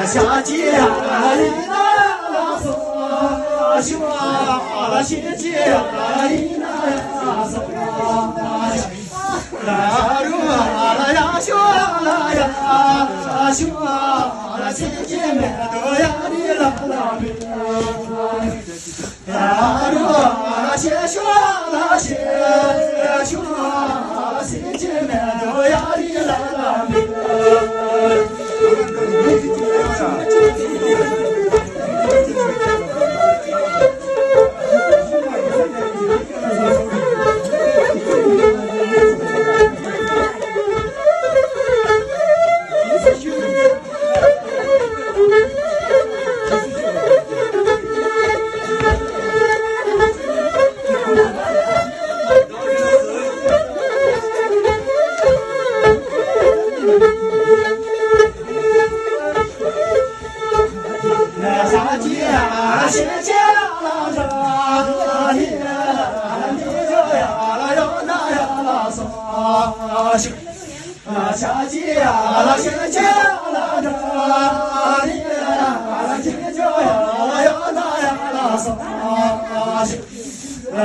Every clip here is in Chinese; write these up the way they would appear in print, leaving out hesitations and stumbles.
下界啦一那拉松，修啊啦西界啦一那呀松啦如啊啦呀修啦呀修啊啦西界没多呀你啦啦咪啦如啊啦西修啦西修啊啦西界没多呀你啦啦咪。下界呀啦，下界啦，这里啦，下界呀啦，呀那呀啦，嗦啦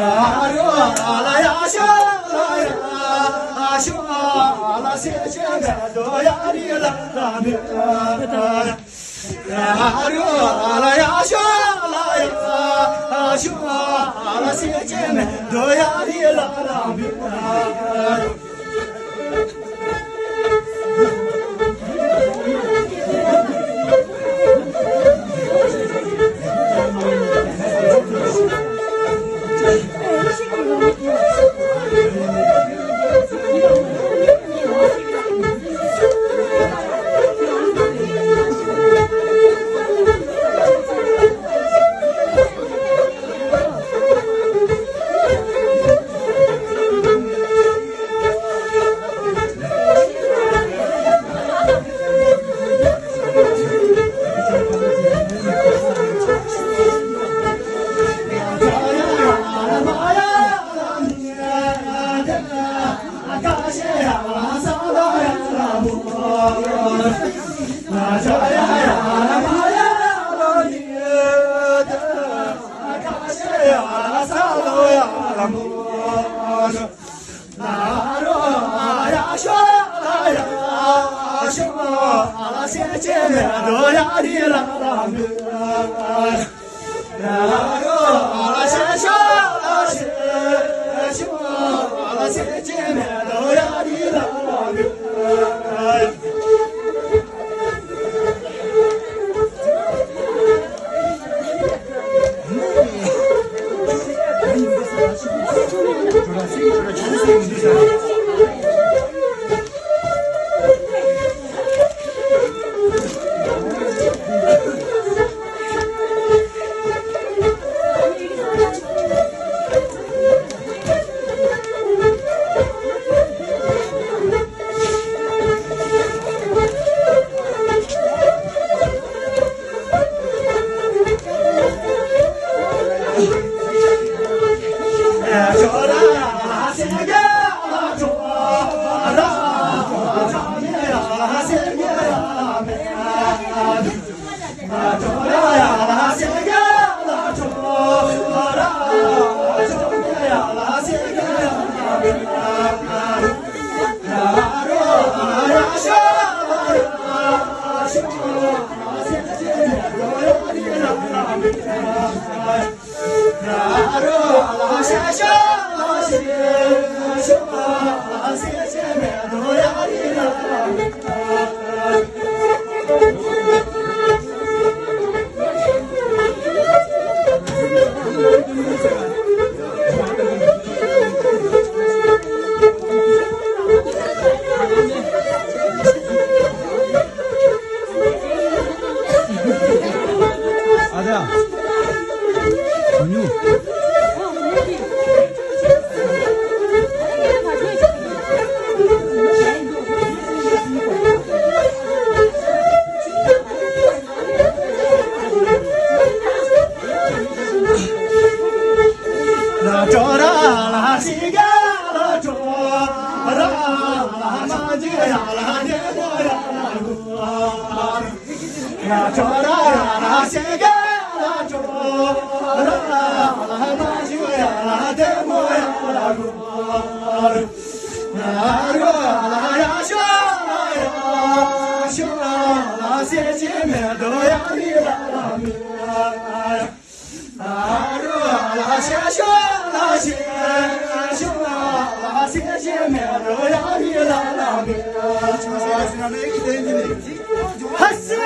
热啦呀，下啦呀，下啦下界呀，多呀里啦啦咪啦热啦呀，下啦呀，下啦下界呀，多呀里啦啦咪 chora la sega la chora la majuya la demoya la gor la ya shora la seje me do ya ni la mi la shora la seje me do ya ni la mi Hasi